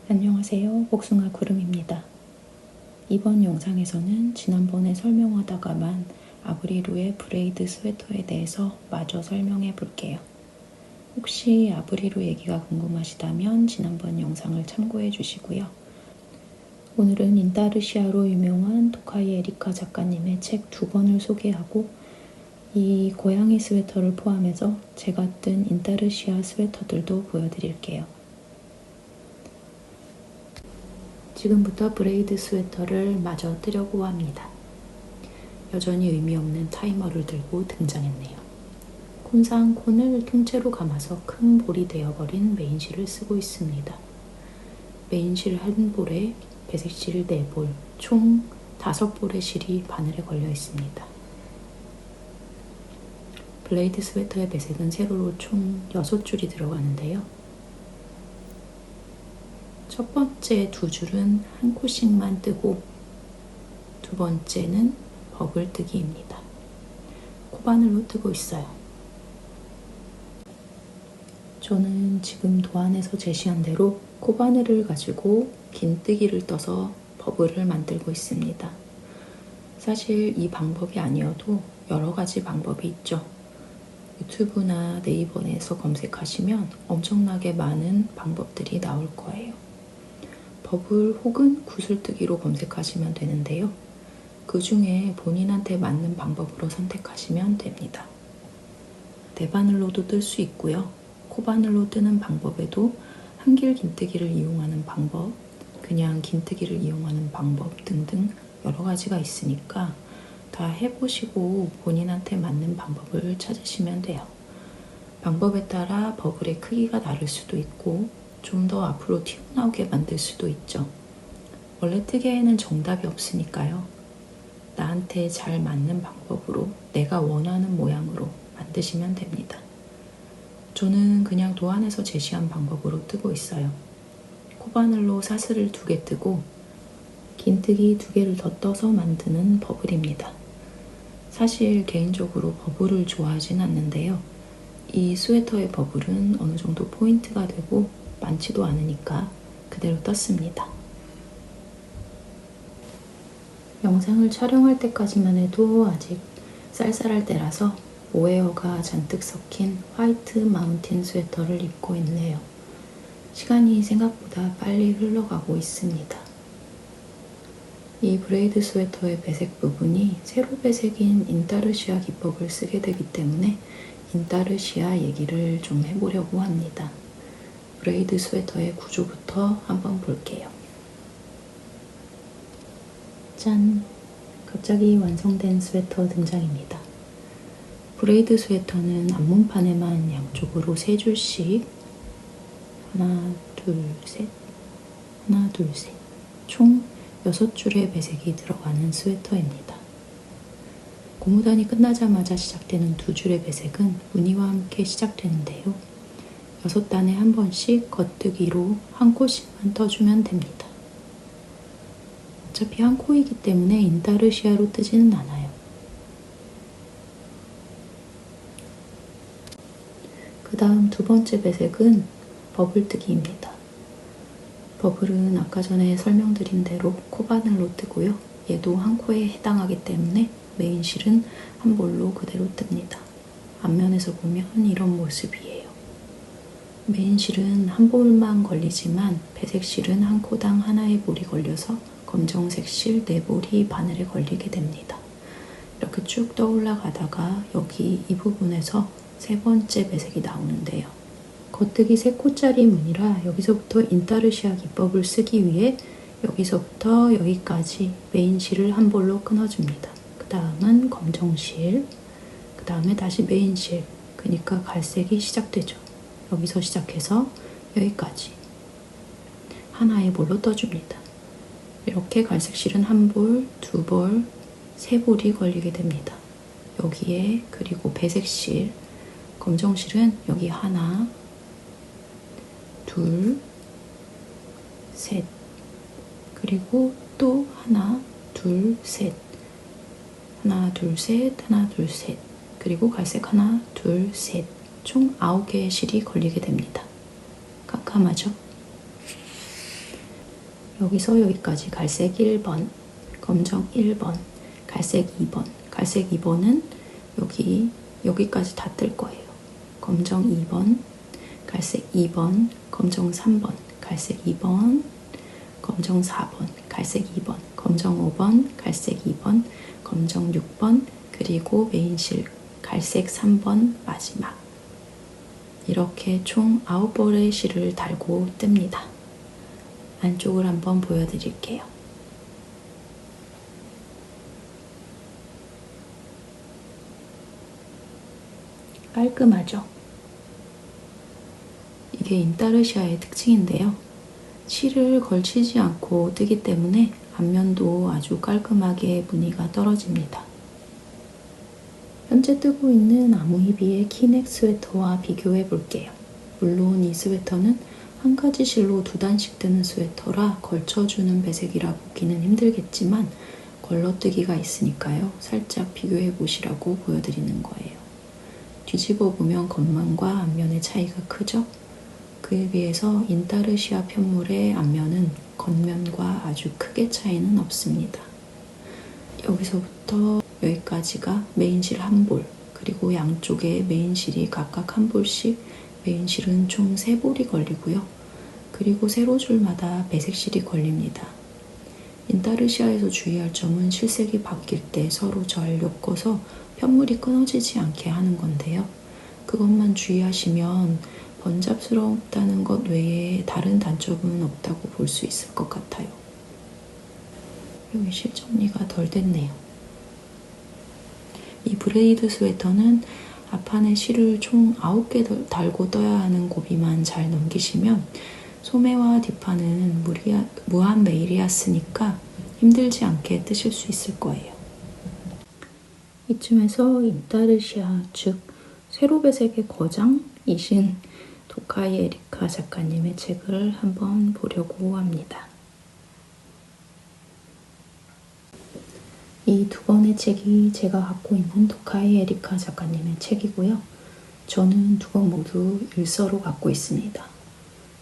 안녕하세요. 복숭아 구름입니다. 이번 영상에서는 지난번에 설명하다가만 아브리루의 브레이드 스웨터에 대해서 마저 설명해 볼게요. 혹시 아브리루 얘기가 궁금하시다면 지난번 영상을 참고해 주시고요. 오늘은 인타르시아로 유명한 토카이 에리카 작가님의 책 2권을 소개하고 이 고양이 스웨터를 포함해서 제가 뜬 인타르시아 스웨터들도 보여드릴게요. 지금부터 브레이드 스웨터를 마저 뜨려고 합니다. 여전히 의미 없는 타이머를 들고 등장했네요. 콘상 콘을 통째로 감아서 큰 볼이 되어버린 메인실을 쓰고 있습니다. 메인실 한 볼에 배색실 4볼, 총 5볼의 실이 바늘에 걸려 있습니다. 블레이드 스웨터의 배색은 세로로 총 6줄이 들어가는데요. 첫 번째 2줄은 한 코씩만 뜨고 두 번째는 버블 뜨기입니다. 코바늘로 뜨고 있어요. 저는 지금 도안에서 제시한 대로 코바늘을 가지고 긴뜨기를 떠서 버블을 만들고 있습니다. 사실 이 방법이 아니어도 여러 가지 방법이 있죠. 유튜브나 네이버에서 검색하시면 엄청나게 많은 방법들이 나올 거예요. 버블 혹은 구슬뜨기로 검색하시면 되는데요. 그 중에 본인한테 맞는 방법으로 선택하시면 됩니다. 대바늘로도 뜰 수 있고요. 코바늘로 뜨는 방법에도 한길 긴뜨기를 이용하는 방법, 그냥 긴뜨기를 이용하는 방법 등등 여러 가지가 있으니까 다 해보시고 본인한테 맞는 방법을 찾으시면 돼요. 방법에 따라 버블의 크기가 다를 수도 있고 좀 더 앞으로 튀어나오게 만들 수도 있죠. 원래 뜨개에는 정답이 없으니까요. 나한테 잘 맞는 방법으로 내가 원하는 모양으로 만드시면 됩니다. 저는 그냥 도안에서 제시한 방법으로 뜨고 있어요. 코바늘로 사슬을 2개 뜨고 긴뜨기 2개를 더 떠서 만드는 버블입니다. 사실 개인적으로 버블을 좋아하진 않는데요. 이 스웨터의 버블은 어느 정도 포인트가 되고 많지도 않으니까 그대로 떴습니다. 영상을 촬영할 때까지만 해도 아직 쌀쌀할 때라서 모헤어가 잔뜩 섞인 화이트 마운틴 스웨터를 입고 있네요. 시간이 생각보다 빨리 흘러가고 있습니다. 이 브레이드 스웨터의 배색 부분이 세로 배색인 인타르시아 기법을 쓰게 되기 때문에 인타르시아 얘기를 좀 해보려고 합니다. 브레이드 스웨터의 구조부터 한번 볼게요. 짠! 갑자기 완성된 스웨터 등장입니다. 브레이드 스웨터는 앞문판에만 양쪽으로 3줄씩 하나, 둘, 셋 하나, 둘, 셋 총 6줄의 배색이 들어가는 스웨터입니다. 고무단이 끝나자마자 시작되는 2줄의 배색은 무늬와 함께 시작되는데요. 6단에 한 번씩 겉뜨기로 한 코씩만 떠주면 됩니다. 어차피 한 코이기 때문에 인타르시아로 뜨지는 않아요. 그 다음 2번째 배색은 버블뜨기입니다. 버블은 아까 전에 설명드린 대로 코바늘로 뜨고요. 얘도 한 코에 해당하기 때문에 메인실은 한 볼로 그대로 뜹니다. 앞면에서 보면 이런 모습이에요. 메인실은 한 볼만 걸리지만 배색실은 한 코당 하나의 볼이 걸려서 검정색 실 4볼이 바늘에 걸리게 됩니다. 이렇게 쭉 떠올라가다가 여기 이 부분에서 3번째 배색이 나오는데요. 겉뜨기 3코짜리 무늬라 여기서부터 인타르시아 기법을 쓰기 위해 여기서부터 여기까지 메인실을 한 볼로 끊어줍니다. 그 다음은 검정실, 그 다음에 다시 메인실, 그러니까 갈색이 시작되죠. 여기서 시작해서 여기까지 하나의 볼로 떠줍니다. 이렇게 갈색실은 한 볼, 2볼, 3볼이 걸리게 됩니다. 여기에 그리고 배색실, 검정실은 여기 하나, 둘, 셋 그리고 또 하나, 둘, 셋 하나, 둘, 셋, 하나, 둘, 셋 그리고 갈색 하나, 둘, 셋 총 9개의 실이 걸리게 됩니다. 깜깜하죠? 여기서 여기까지 갈색 1번, 검정 1번, 갈색 2번, 갈색 2번은 여기까지 다 뜰 거예요. 검정 2번, 갈색 2번, 검정 3번, 갈색 2번, 검정 4번, 갈색 2번, 검정 5번, 갈색 2번, 검정 6번, 그리고 메인실 갈색 3번 마지막. 이렇게 총 9벌의 실을 달고 뜹니다. 안쪽을 한번 보여드릴게요. 깔끔하죠? 이게 인타르시아의 특징인데요. 실을 걸치지 않고 뜨기 때문에 앞면도 아주 깔끔하게 무늬가 떨어집니다. 현재 뜨고 있는 아무이비의 키넥 스웨터와 비교해 볼게요. 물론 이 스웨터는 한 가지 실로 2단씩 뜨는 스웨터라 걸쳐주는 배색이라 보기는 힘들겠지만 걸러뜨기가 있으니까요. 살짝 비교해 보시라고 보여드리는 거예요. 뒤집어 보면 겉면과 앞면의 차이가 크죠? 그에 비해서 인타르시아 편물의 앞면은 겉면과 아주 크게 차이는 없습니다. 여기서부터 여기까지가 메인실 한 볼, 그리고 양쪽에 메인실이 각각 한 볼씩, 메인실은 총 3볼이 걸리고요. 그리고 세로줄마다 배색실이 걸립니다. 인타르시아에서 주의할 점은 실색이 바뀔 때 서로 잘 엮어서 편물이 끊어지지 않게 하는 건데요. 그것만 주의하시면 번잡스럽다는 것 외에 다른 단점은 없다고 볼 수 있을 것 같아요. 여기 실 정리가 덜 됐네요. 이 브레이드 스웨터는 앞판에 실을 총 9개 달고 떠야 하는 고비만 잘 넘기시면 소매와 뒷판은 무한 메이리아스니까 힘들지 않게 뜨실 수 있을 거예요. 이쯤에서 인타르시아, 즉 세로배색의 거장이신 도카이 에리카 작가님의 책을 한번 보려고 합니다. 이 2권의 책이 제가 갖고 있는 도카이 에리카 작가님의 책이고요. 저는 2권 모두 일서로 갖고 있습니다.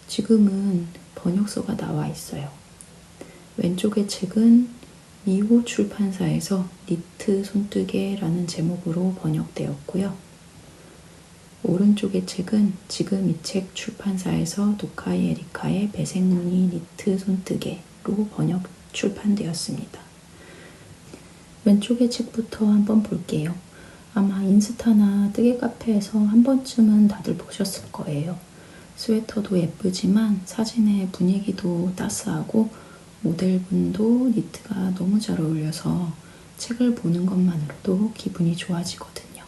지금은 번역서가 나와 있어요. 왼쪽의 책은 미호 출판사에서 니트 손뜨개라는 제목으로 번역되었고요. 오른쪽의 책은 지금 이 책 출판사에서 도카이 에리카의 배색무늬 니트 손뜨개로 번역 출판되었습니다. 왼쪽의 책부터 한번 볼게요. 아마 인스타나 뜨개 카페에서 한 번쯤은 다들 보셨을 거예요. 스웨터도 예쁘지만 사진의 분위기도 따스하고 모델분도 니트가 너무 잘 어울려서 책을 보는 것만으로도 기분이 좋아지거든요.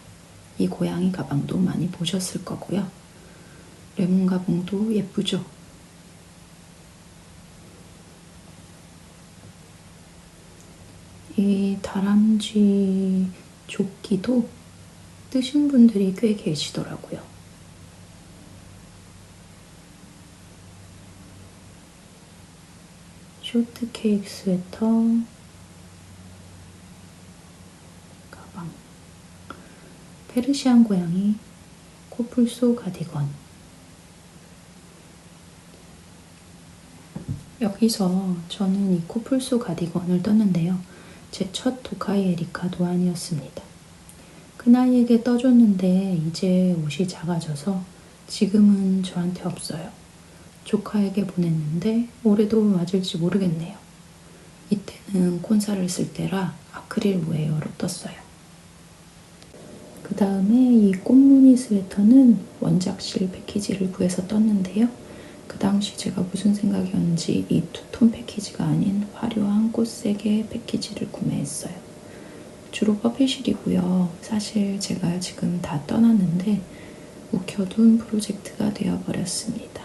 이 고양이 가방도 많이 보셨을 거고요. 레몬 가방도 예쁘죠? 이 다람쥐 조끼도 뜨신 분들이 꽤 계시더라고요. 쇼트 케이크 스웨터, 가방, 페르시안 고양이, 코뿔소 가디건. 여기서 저는 이 코뿔소 가디건을 떴는데요. 제 첫 도카이 에리카 도안이었습니다. 큰아이에게 떠줬는데 이제 옷이 작아져서 지금은 저한테 없어요. 조카에게 보냈는데 올해도 맞을지 모르겠네요. 이때는 콘사를 쓸 때라 아크릴 웨어로 떴어요. 그 다음에 이 꽃무늬 스웨터는 원작실 패키지를 구해서 떴는데요. 그 당시 제가 무슨 생각이었는지 이 투톤 패키지가 아닌 화려한 꽃색의 패키지를 구매했어요. 주로 퍼필실이고요. 사실 제가 지금 다 떠났는데 묵혀둔 프로젝트가 되어버렸습니다.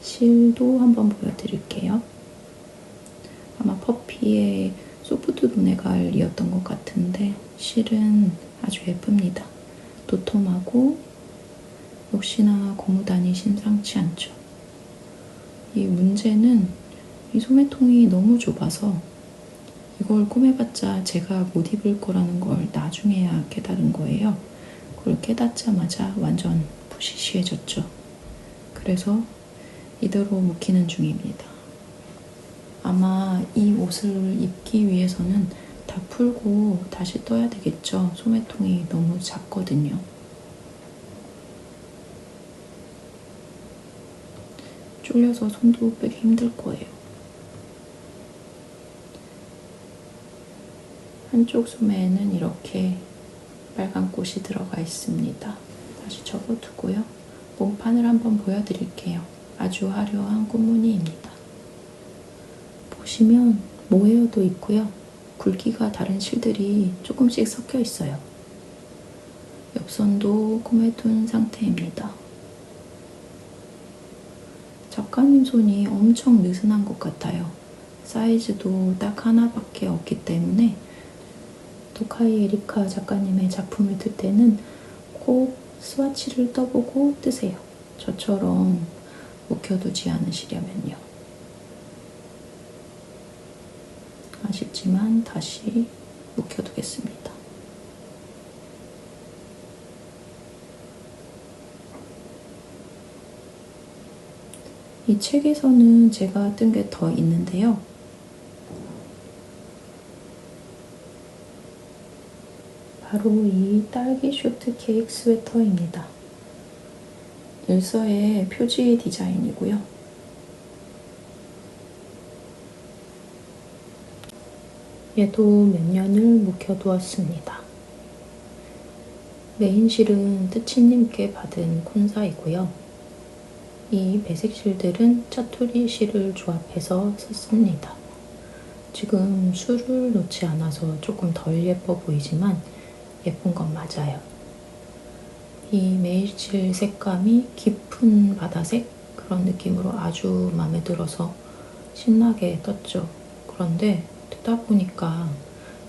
실도 한번 보여드릴게요. 아마 퍼피의 소프트 도네갈이었던 것 같은데 실은 아주 예쁩니다. 도톰하고 역시나 고무단이 심상치 않죠. 이 문제는 이 소매통이 너무 좁아서 이걸 꼬매봤자 제가 못 입을 거라는 걸 나중에야 깨달은 거예요. 그걸 깨닫자마자 완전 푸시시해졌죠. 그래서 이대로 묵히는 중입니다. 아마 이 옷을 입기 위해서는 다 풀고 다시 떠야 되겠죠. 소매통이 너무 작거든요. 쫄려서 손도 빼기 힘들 거예요. 한쪽 소매에는 이렇게 빨간 꽃이 들어가 있습니다. 다시 접어두고요. 몸판을 한번 보여드릴게요. 아주 화려한 꽃무늬입니다. 보시면 모헤어도 있고요. 굵기가 다른 실들이 조금씩 섞여 있어요. 옆선도 코매둔 상태입니다. 작가님 손이 엄청 느슨한 것 같아요. 사이즈도 딱 하나밖에 없기 때문에 도카이 에리카 작가님의 작품을 뜰 때는 꼭 스와치를 떠보고 뜨세요. 저처럼 묵혀두지 않으시려면요. 아쉽지만 다시 묵혀두겠습니다. 이 책에서는 제가 뜬 게 더 있는데요. 바로 이 딸기 쇼트 케이크 스웨터입니다. 일서의 표지 디자인이고요. 얘도 몇 년을 묵혀두었습니다. 메인 실은 뜨치님께 받은 콘사이고요. 이 배색 실들은 짜투리 실을 조합해서 썼습니다. 지금 술을 넣지 않아서 조금 덜 예뻐 보이지만 예쁜 건 맞아요. 이 메일실 색감이 깊은 바다색 그런 느낌으로 아주 마음에 들어서 신나게 떴죠. 그런데 뜨다 보니까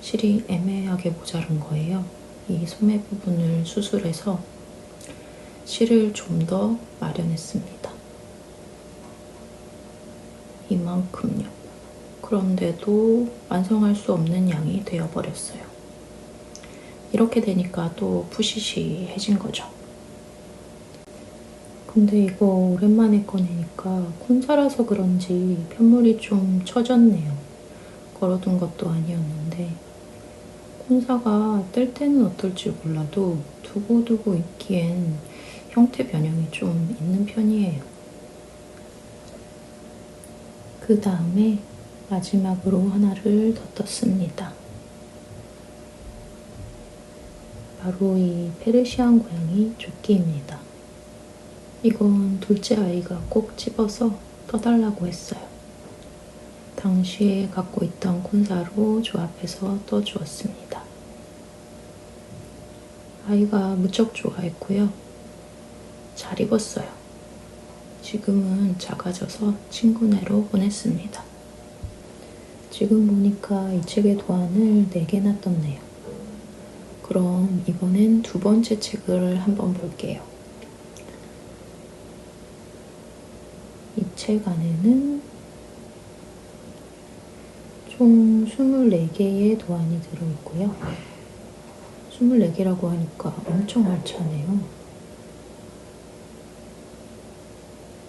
실이 애매하게 모자른 거예요. 이 소매 부분을 수술해서 실을 좀 더 마련했습니다. 이만큼요. 그런데도 완성할 수 없는 양이 되어버렸어요. 이렇게 되니까 또 푸시시해진 거죠. 근데 이거 오랜만에 꺼내니까 콘사라서 그런지 편물이 좀 처졌네요. 걸어둔 것도 아니었는데 콘사가 뜰 때는 어떨지 몰라도 두고두고 입기엔 형태 변형이 좀 있는 편이에요. 그 다음에 마지막으로 하나를 더 떴습니다. 바로 이 페르시안 고양이 조끼입니다. 이건 둘째 아이가 꼭 집어서 떠달라고 했어요. 당시에 갖고 있던 콘사로 조합해서 떠주었습니다. 아이가 무척 좋아했고요. 잘 입었어요. 지금은 작아져서 친구네로 보냈습니다. 지금 보니까 이 책의 도안을 4개나 떴네요. 그럼 이번엔 두 번째 책을 한번 볼게요. 이 책 안에는 총 24개의 도안이 들어있고요. 24개라고 하니까 엄청 알차네요.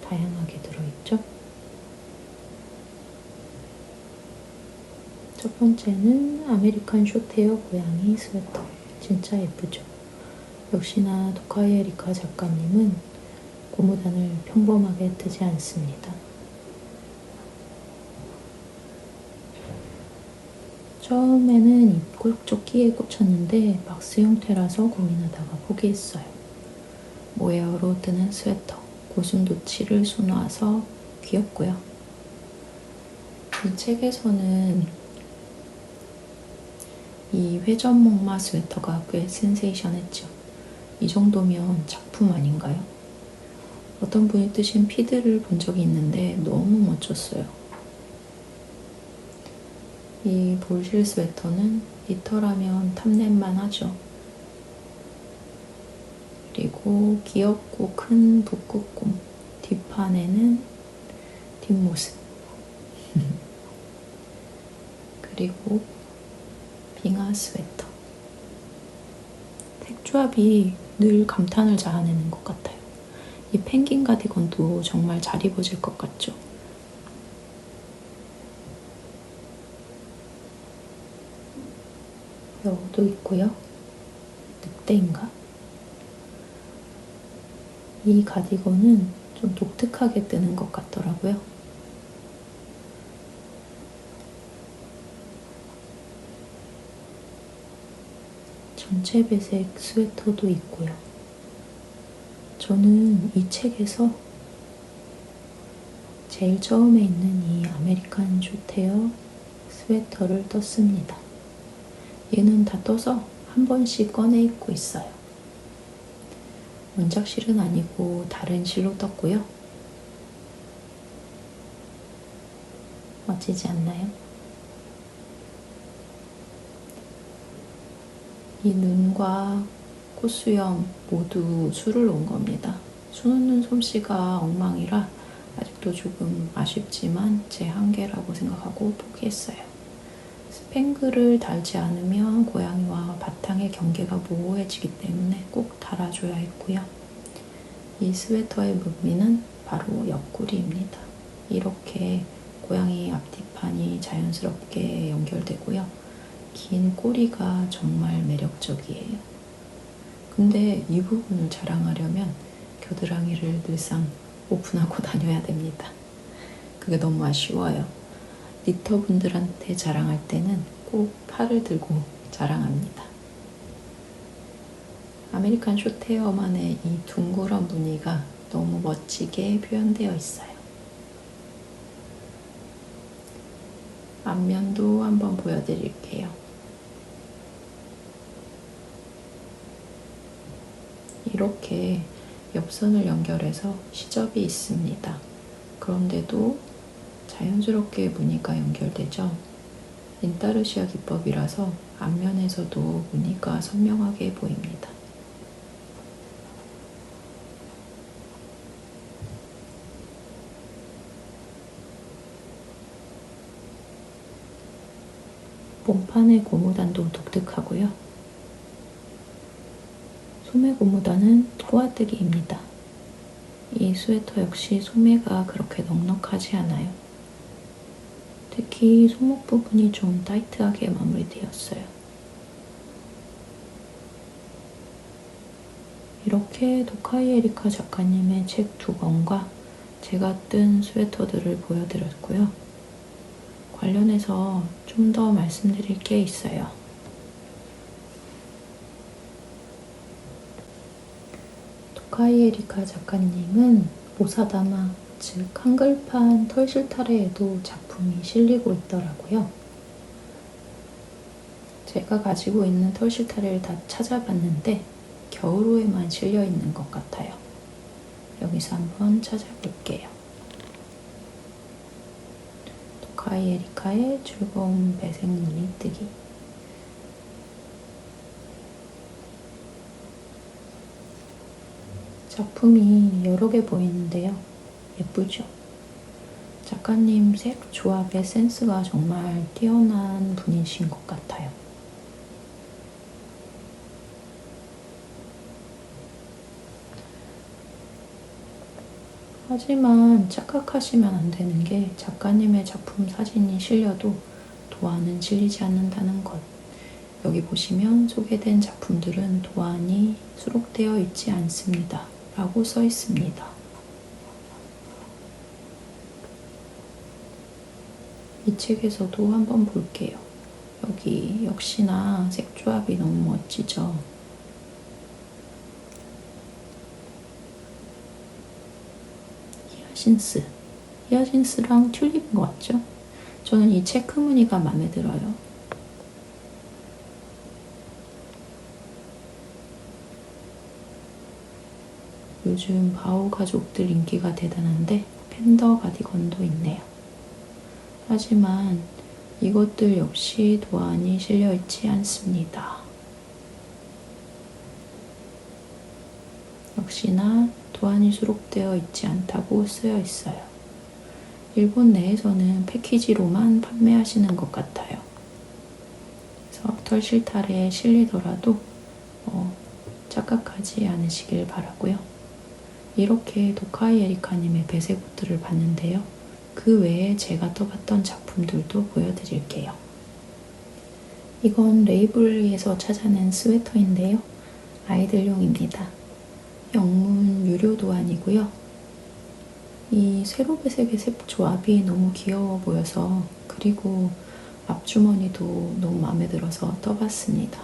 다양하게 들어있죠? 첫 번째는 아메리칸 숏헤어 고양이 스웨터. 진짜 예쁘죠? 역시나 도카이 에리카 작가님은 고무단을 평범하게 뜨지 않습니다. 처음에는 이 조끼에 꽂혔는데 박스 형태라서 고민하다가 포기했어요. 모헤어로 뜨는 스웨터, 고슴도치를 수놓아서 귀엽고요. 이 책에서는 이 회전목마 스웨터가 꽤 센세이션했죠. 이 정도면 작품 아닌가요? 어떤 분이 뜨신 피드를 본 적이 있는데 너무 멋졌어요. 이 볼실 스웨터는 니터라면 탐낼만 하죠. 그리고 귀엽고 큰 북극곰, 뒷판에는 뒷모습. 그리고 빙하 스웨터. 색조합이 늘 감탄을 자아내는 것 같아요. 이 펭귄 가디건도 정말 잘 입어질 것 같죠? 여우도 있고요. 늑대인가? 이 가디건은 좀 독특하게 뜨는 것 같더라고요. 전체 배색 스웨터도 있고요. 저는 이 책에서 제일 처음에 있는 이 아메리칸 숏헤어 스웨터를 떴습니다. 얘는 다 떠서 한 번씩 꺼내 입고 있어요. 원작 실은 아니고 다른 실로 떴고요. 멋지지 않나요? 이 눈과 콧수염 모두 술을 놓은 겁니다. 수놓는 솜씨가 엉망이라 아직도 조금 아쉽지만 제 한계라고 생각하고 포기했어요. 스팽글을 달지 않으면 고양이와 바탕의 경계가 모호해지기 때문에 꼭 달아줘야 했고요. 이 스웨터의 무늬는 바로 옆구리입니다. 이렇게 고양이 앞뒤판이 자연스럽게 연결되고요. 긴 꼬리가 정말 매력적이에요. 근데 이 부분을 자랑하려면 겨드랑이를 늘상 오픈하고 다녀야 됩니다. 그게 너무 아쉬워요. 니터분들한테 자랑할 때는 꼭 팔을 들고 자랑합니다. 아메리칸 숏헤어만의 이 둥그런 무늬가 너무 멋지게 표현되어 있어요. 앞면도 한번 보여드릴게요. 이렇게 옆선을 연결해서 시접이 있습니다. 그런데도 자연스럽게 무늬가 연결되죠. 인타르시아 기법이라서 앞면에서도 무늬가 선명하게 보입니다. 몸판의 고무단도 독특하고요. 소매 고무단은 꼬아뜨기입니다. 이 스웨터 역시 소매가 그렇게 넉넉하지 않아요. 특히 손목 부분이 좀 타이트하게 마무리되었어요. 이렇게 도카이 에리카 작가님의 책 2권과 제가 뜬 스웨터들을 보여드렸고요. 관련해서 좀 더 말씀드릴 게 있어요. 도카이 에리카 작가님은 모사다마, 즉 한글판 털실타래에도 작품이 실리고 있더라고요. 제가 가지고 있는 털실타래를 다 찾아봤는데 겨울호에만 실려 있는 것 같아요. 여기서 한번 찾아볼게요. 도카이 에리카의 즐거운 배색 무늬 뜨기. 작품이 여러 개 보이는데요. 예쁘죠? 작가님 색 조합의 센스가 정말 뛰어난 분이신 것 같아요. 하지만 착각하시면 안 되는 게 작가님의 작품 사진이 실려도 도안은 실리지 않는다는 것. 여기 보시면 소개된 작품들은 도안이 수록되어 있지 않습니다. 라고 써 있습니다. 이 책에서도 한번 볼게요. 여기 역시나 색조합이 너무 멋지죠? 히아신스랑 튤립인 것 같죠? 저는 이 체크 무늬가 마음에 들어요. 요즘 바오 가족들 인기가 대단한데 팬더 가디건도 있네요. 하지만 이것들 역시 도안이 실려있지 않습니다. 역시나 도안이 수록되어 있지 않다고 쓰여 있어요. 일본 내에서는 패키지로만 판매하시는 것 같아요. 그래서 털실타래에 실리더라도 착각하지 않으시길 바라고요. 이렇게 도카이 에리카님의 배색옷들을 봤는데요. 그 외에 제가 떠봤던 작품들도 보여드릴게요. 이건 레이블리에서 찾아낸 스웨터인데요. 아이들용입니다. 영문 유료 도안이고요. 이 세로배색의 색 조합이 너무 귀여워 보여서, 그리고 앞주머니도 너무 마음에 들어서 떠봤습니다.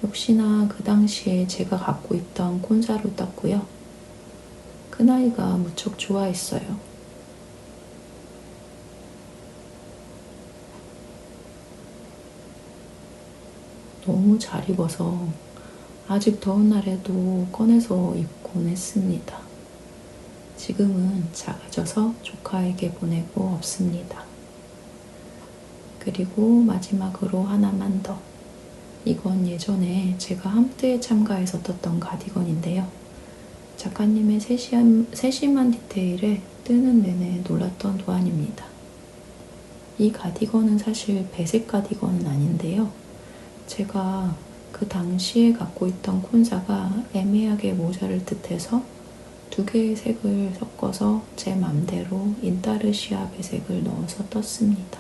역시나 그 당시에 제가 갖고 있던 콘사로 떴고요. 큰아이가 무척 좋아했어요. 너무 잘 입어서 아직 더운 날에도 꺼내서 입곤 했습니다. 지금은 작아져서 조카에게 보내고 없습니다. 그리고 마지막으로 하나만 더. 이건 예전에 제가 함대에 참가해서 떴던 가디건인데요. 작가님의 세심한 디테일에 뜨는 내내 놀랐던 도안입니다. 이 가디건은 사실 배색 가디건은 아닌데요. 제가 그 당시에 갖고 있던 콘사가 애매하게 모자를 듯해서 두 개의 색을 섞어서 제 맘대로 인타르시아 배색을 넣어서 떴습니다.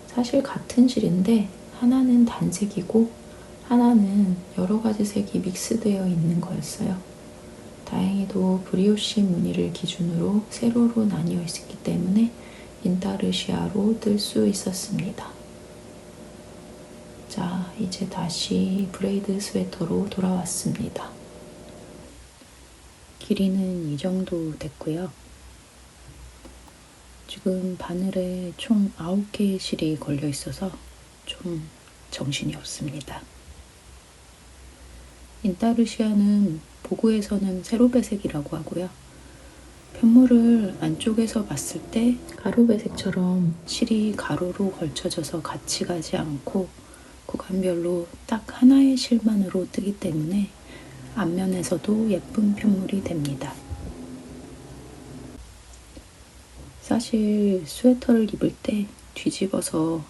사실 같은 실인데 하나는 단색이고 하나는 여러 가지 색이 믹스되어 있는 거였어요. 다행히도 브리오시 무늬를 기준으로 세로로 나뉘어 있었기 때문에 인타르시아로 뜰 수 있었습니다. 자, 이제 다시 브레이드 스웨터로 돌아왔습니다. 길이는 이 정도 됐고요. 지금 바늘에 총 9개의 실이 걸려 있어서 좀 정신이 없습니다. 인타르시아는 보고에서는 세로배색이라고 하고요. 편물을 안쪽에서 봤을 때 가로배색처럼 실이 가로로 걸쳐져서 같이 가지 않고 구간별로 딱 하나의 실만으로 뜨기 때문에 앞면에서도 예쁜 편물이 됩니다. 사실 스웨터를 입을 때 뒤집어서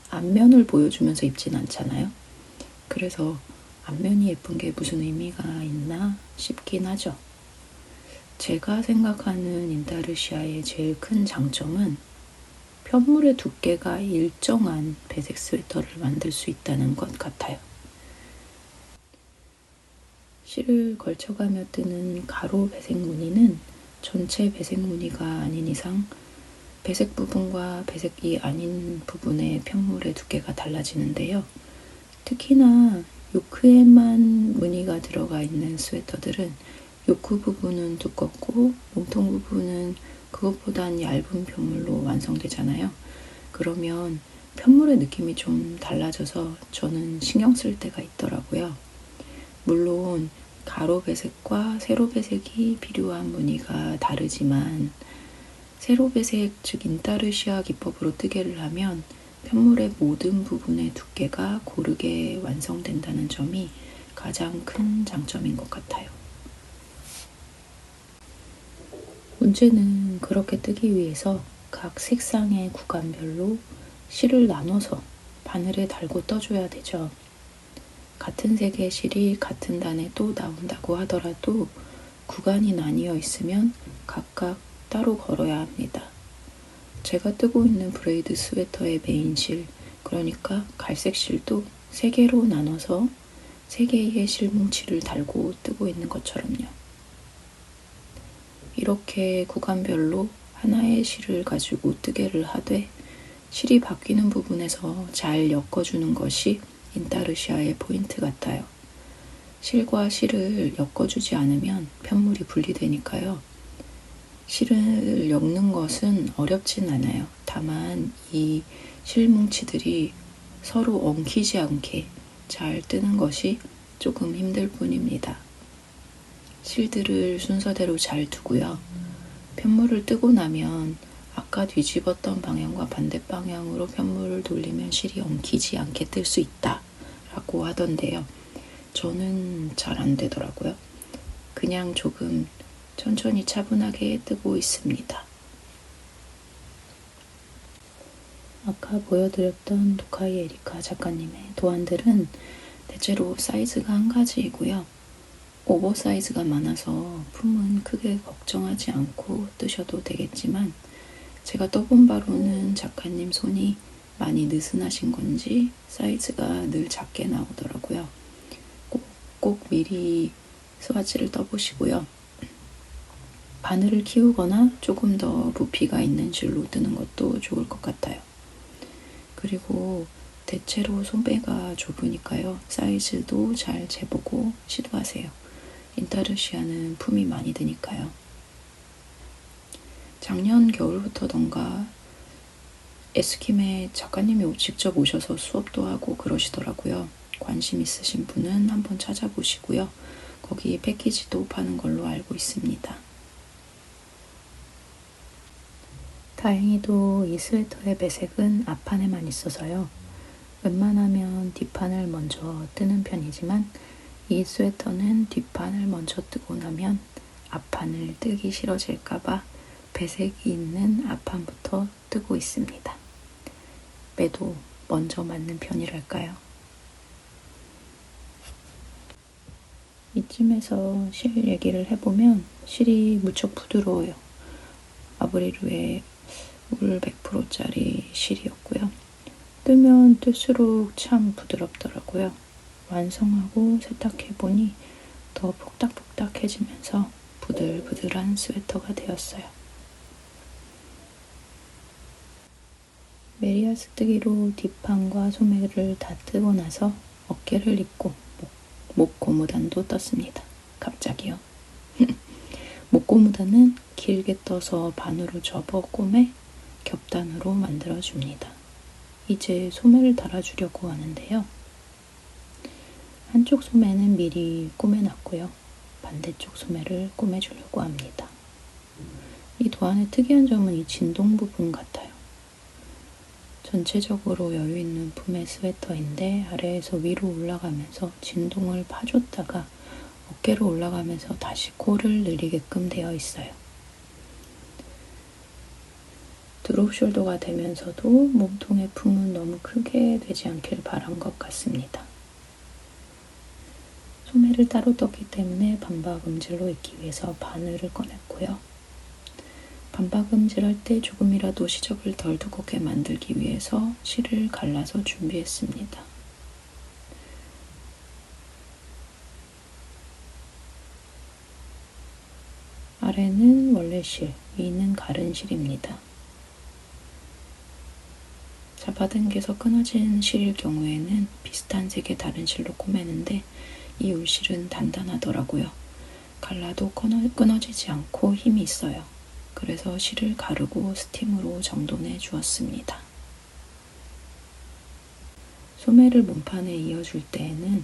앞면을 보여주면서 입진 않잖아요. 그래서 앞면이 예쁜 게 무슨 의미가 있나 싶긴 하죠. 제가 생각하는 인타르시아의 제일 큰 장점은 편물의 두께가 일정한 배색 스웨터를 만들 수 있다는 것 같아요. 실을 걸쳐가며 뜨는 가로 배색 무늬는 전체 배색 무늬가 아닌 이상 배색 부분과 배색이 아닌 부분의 편물의 두께가 달라지는데요. 특히나 요크에만 무늬가 들어가 있는 스웨터들은 요크 부분은 두껍고 몸통 부분은 그것보단 얇은 편물로 완성되잖아요. 그러면 편물의 느낌이 좀 달라져서 저는 신경 쓸 때가 있더라고요. 물론 가로 배색과 세로 배색이 필요한 무늬가 다르지만 세로 배색, 즉 인타르시아 기법으로 뜨개를 하면 편물의 모든 부분의 두께가 고르게 완성된다는 점이 가장 큰 장점인 것 같아요. 문제는 그렇게 뜨기 위해서 각 색상의 구간별로 실을 나눠서 바늘에 달고 떠줘야 되죠. 같은 색의 실이 같은 단에 또 나온다고 하더라도 구간이 나뉘어 있으면 각각 따로 걸어야 합니다. 제가 뜨고 있는 브레이드 스웨터의 메인 실, 그러니까 갈색 실도 3개로 나눠서 3개의 실 뭉치를 달고 뜨고 있는 것처럼요. 이렇게 구간별로 하나의 실을 가지고 뜨개를 하되 실이 바뀌는 부분에서 잘 엮어주는 것이 인타르시아의 포인트 같아요. 실과 실을 엮어주지 않으면 편물이 분리되니까요. 실을 엮는 것은 어렵진 않아요. 다만 이 실뭉치들이 서로 엉키지 않게 잘 뜨는 것이 조금 힘들 뿐입니다. 실들을 순서대로 잘 두고요. 편물을 뜨고 나면 아까 뒤집었던 방향과 반대 방향으로 편물을 돌리면 실이 엉키지 않게 뜰 수 있다 라고 하던데요. 저는 잘 안 되더라고요. 그냥 조금 천천히 차분하게 뜨고 있습니다. 아까 보여드렸던 도카이 에리카 작가님의 도안들은 대체로 사이즈가 한 가지이고요. 오버사이즈가 많아서 품은 크게 걱정하지 않고 뜨셔도 되겠지만 제가 떠본 바로는 작가님 손이 많이 느슨하신 건지 사이즈가 늘 작게 나오더라고요. 꼭 미리 스와치를 떠보시고요. 바늘을 키우거나 조금 더 부피가 있는 실로 뜨는 것도 좋을 것 같아요. 그리고 대체로 손배가 좁으니까요. 사이즈도 잘 재보고 시도하세요. 인타르시아는 품이 많이 드니까요. 작년 겨울부터던가 에스킴에 작가님이 직접 오셔서 수업도 하고 그러시더라고요. 관심 있으신 분은 한번 찾아보시고요. 거기 패키지도 파는 걸로 알고 있습니다. 다행히도 이 스웨터의 배색은 앞판에만 있어서요. 웬만하면 뒷판을 먼저 뜨는 편이지만 이 스웨터는 뒷판을 먼저 뜨고 나면 앞판을 뜨기 싫어질까봐 배색이 있는 앞판부터 뜨고 있습니다. 매도 먼저 맞는 편이랄까요. 이쯤에서 실 얘기를 해보면 실이 무척 부드러워요. 아브리루의 울 100%짜리 실이었고요. 뜨면 뜰수록 참 부드럽더라고요. 완성하고 세탁해보니 더 폭닥폭닥해지면서 부들부들한 스웨터가 되었어요. 메리아스 뜨기로 뒷판과 소매를 다 뜨고 나서 어깨를 입고 목 고무단도 떴습니다. 갑자기요. 목 고무단은 길게 떠서 반으로 접어 꼬매 겹단으로 만들어줍니다. 이제 소매를 달아주려고 하는데요. 한쪽 소매는 미리 꼬매놨고요. 반대쪽 소매를 꼬매주려고 합니다. 이 도안의 특이한 점은 이 진동 부분 같아요. 전체적으로 여유있는 품의 스웨터인데 아래에서 위로 올라가면서 진동을 파줬다가 어깨로 올라가면서 다시 코를 늘리게끔 되어 있어요. 드롭 숄더가 되면서도 몸통의 품은 너무 크게 되지 않길 바란 것 같습니다. 소매를 따로 떴기 때문에 반박 음질로 입기 위해서 바늘을 꺼냈고요. 반박 음질할 때 조금이라도 시접을 덜 두껍게 만들기 위해서 실을 갈라서 준비했습니다. 아래는 원래 실, 위는 가른 실입니다. 잡아당겨서 끊어진 실일 경우에는 비슷한 색의 다른 실로 꼬매는데 이 울실은 단단하더라고요. 갈라도 끊어지지 않고 힘이 있어요. 그래서 실을 가르고 스팀으로 정돈해 주었습니다. 소매를 몸판에 이어줄 때에는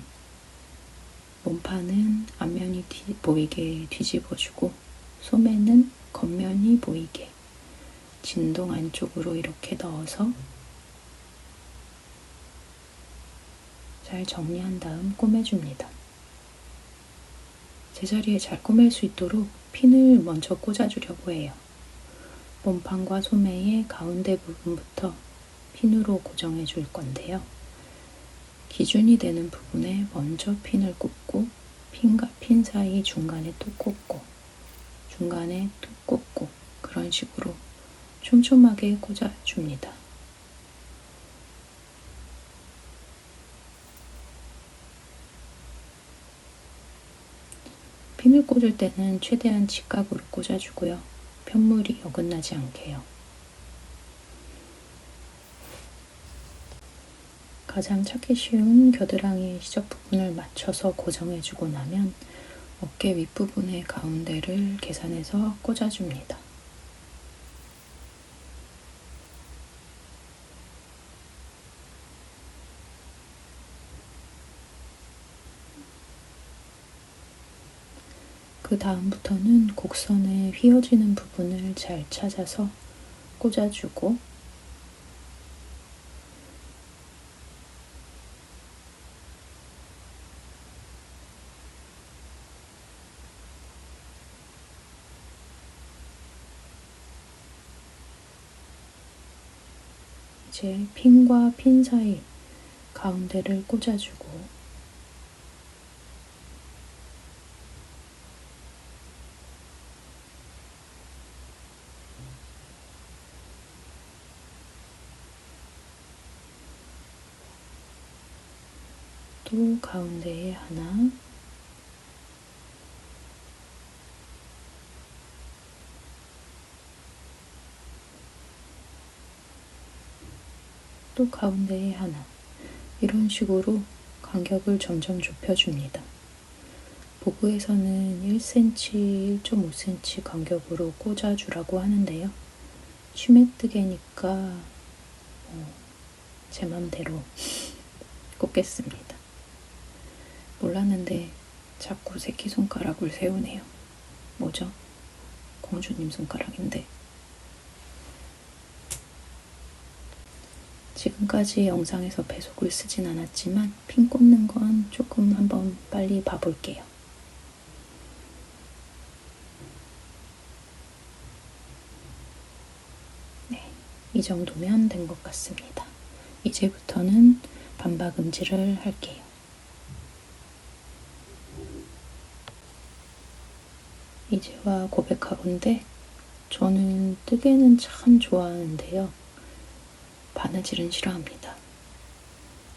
몸판은 앞면이 보이게 뒤집어주고 소매는 겉면이 보이게 진동 안쪽으로 이렇게 넣어서 잘 정리한 다음 꼬매줍니다. 제자리에 잘 꼬맬 수 있도록 핀을 먼저 꽂아주려고 해요. 몸판과 소매의 가운데 부분부터 핀으로 고정해 줄 건데요. 기준이 되는 부분에 먼저 핀을 꽂고 핀과 핀 사이 중간에 또 꽂고 중간에 또 꽂고 그런 식으로 촘촘하게 꽂아줍니다. 핀을 꽂을 때는 최대한 직각으로 꽂아주고요. 편물이 어긋나지 않게요. 가장 찾기 쉬운 겨드랑이 시접 부분을 맞춰서 고정해주고 나면 어깨 윗부분의 가운데를 계산해서 꽂아줍니다. 그 다음부터는 곡선에 휘어지는 부분을 잘 찾아서 꽂아주고 이제 핀과 핀 사이 가운데를 꽂아주고 또 가운데에 하나, 또 가운데에 하나. 이런 식으로 간격을 점점 좁혀줍니다. 보부에서는 1cm, 1.5cm 간격으로 꽂아주라고 하는데요. 취매뜨개니까 제 맘대로 꽂겠습니다. 몰랐는데 자꾸 새끼손가락을 세우네요. 뭐죠? 공주님 손가락인데. 지금까지 영상에서 배속을 쓰진 않았지만 핀 꽂는 건 조금 한번 빨리 봐볼게요. 네, 이 정도면 된 것 같습니다. 이제부터는 반박 음질을 할게요. 이제와 고백하건대 저는 뜨개는 참 좋아하는데요. 바느질은 싫어합니다.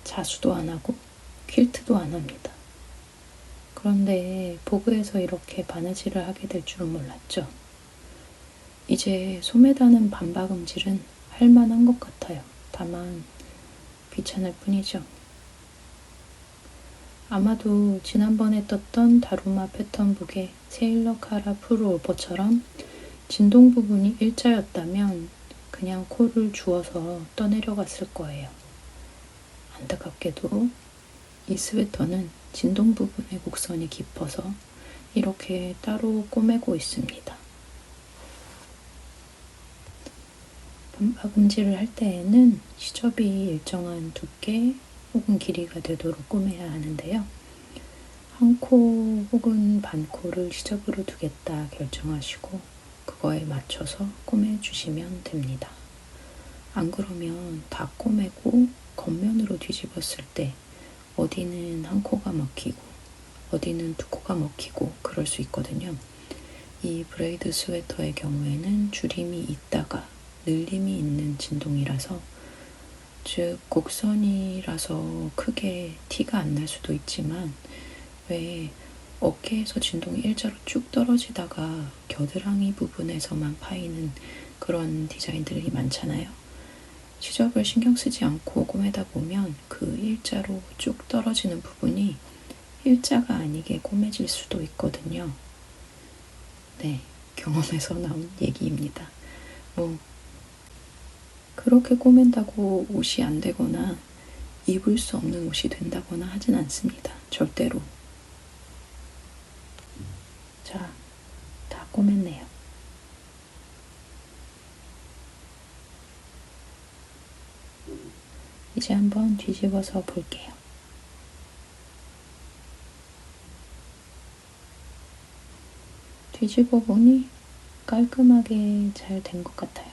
자수도 안 하고 퀼트도 안 합니다. 그런데 보그에서 이렇게 바느질을 하게 될 줄은 몰랐죠. 이제 소매다는 반박 음질은 할 만한 것 같아요. 다만 귀찮을 뿐이죠. 아마도 지난번에 떴던 다루마 패턴북의 세일러 카라 프로 오버처럼 진동 부분이 일자였다면 그냥 코를 주워서 떠내려갔을 거예요. 안타깝게도 이 스웨터는 진동 부분의 곡선이 깊어서 이렇게 따로 꼬매고 있습니다. 반박 음질을 할 때에는 시접이 일정한 두께 혹은 길이가 되도록 꼬매야 하는데요. 한 코 혹은 반 코를 시접으로 두겠다 결정하시고 그거에 맞춰서 꼬매주시면 됩니다. 안 그러면 다 꼬매고 겉면으로 뒤집었을 때 어디는 한 코가 먹히고 어디는 두 코가 먹히고 그럴 수 있거든요. 이 브레이드 스웨터의 경우에는 줄임이 있다가 늘림이 있는 진동이라서, 즉 곡선이라서 크게 티가 안 날 수도 있지만 왜 어깨에서 진동이 일자로 쭉 떨어지다가 겨드랑이 부분에서만 파이는 그런 디자인들이 많잖아요. 시접을 신경 쓰지 않고 꼬매다 보면 그 일자로 쭉 떨어지는 부분이 일자가 아니게 꼬매질 수도 있거든요. 네, 경험에서 나온 얘기입니다. 그렇게 꼬맨다고 옷이 안 되거나 입을 수 없는 옷이 된다거나 하진 않습니다. 절대로. 자, 다 꼬맸네요. 이제 한번 뒤집어서 볼게요. 뒤집어 보니 깔끔하게 잘 된 것 같아요.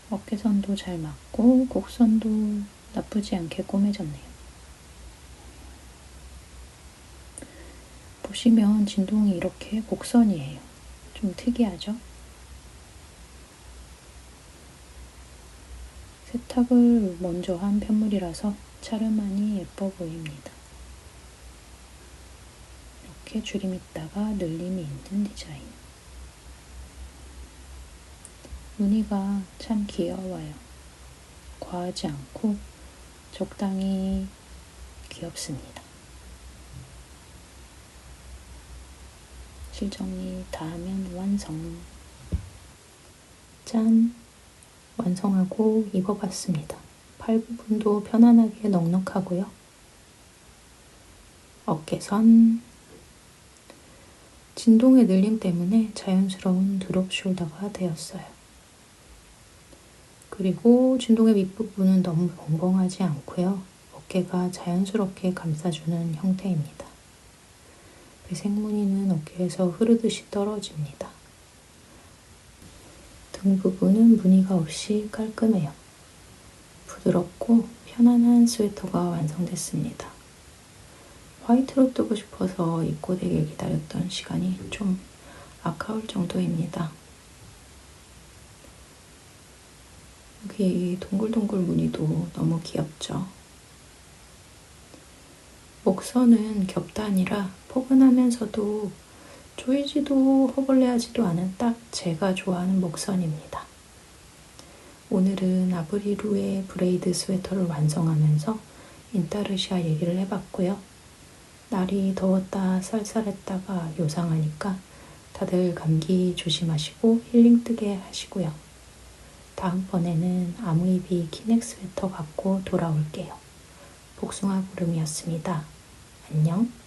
어깨선도 잘 맞고 곡선도 나쁘지 않게 꼬매졌네요. 보시면 진동이 이렇게 곡선이에요. 좀 특이하죠? 세탁을 먼저 한 편물이라서 차르만이 예뻐 보입니다. 이렇게 줄임 있다가 늘림이 있는 디자인. 무늬가 참 귀여워요. 과하지 않고 적당히 귀엽습니다. 실정리 다 하면 완성. 짠! 완성하고 입어봤습니다. 팔 부분도 편안하게 넉넉하고요. 어깨선, 진동의 늘림 때문에 자연스러운 드롭 숄더가 되었어요. 그리고 진동의 윗부분은 너무 벙벙하지 않고요. 어깨가 자연스럽게 감싸주는 형태입니다. 배색 무늬는 어깨에서 흐르듯이 떨어집니다. 등 부분은 무늬가 없이 깔끔해요. 부드럽고 편안한 스웨터가 완성됐습니다. 화이트로 뜨고 싶어서 입고 되길 기다렸던 시간이 좀 아까울 정도입니다. 여기 동글동글 무늬도 너무 귀엽죠? 목선은 겹단이라 포근하면서도 조이지도 허벌레하지도 않은 딱 제가 좋아하는 목선입니다. 오늘은 아브리루의 브레이드 스웨터를 완성하면서 인타르시아 얘기를 해봤고요. 날이 더웠다 쌀쌀했다가 요상하니까 다들 감기 조심하시고 힐링 뜨게 하시고요. 다음번에는 아무이비 키넥 스웨터 갖고 돌아올게요. 복숭아 구름이었습니다. 안녕.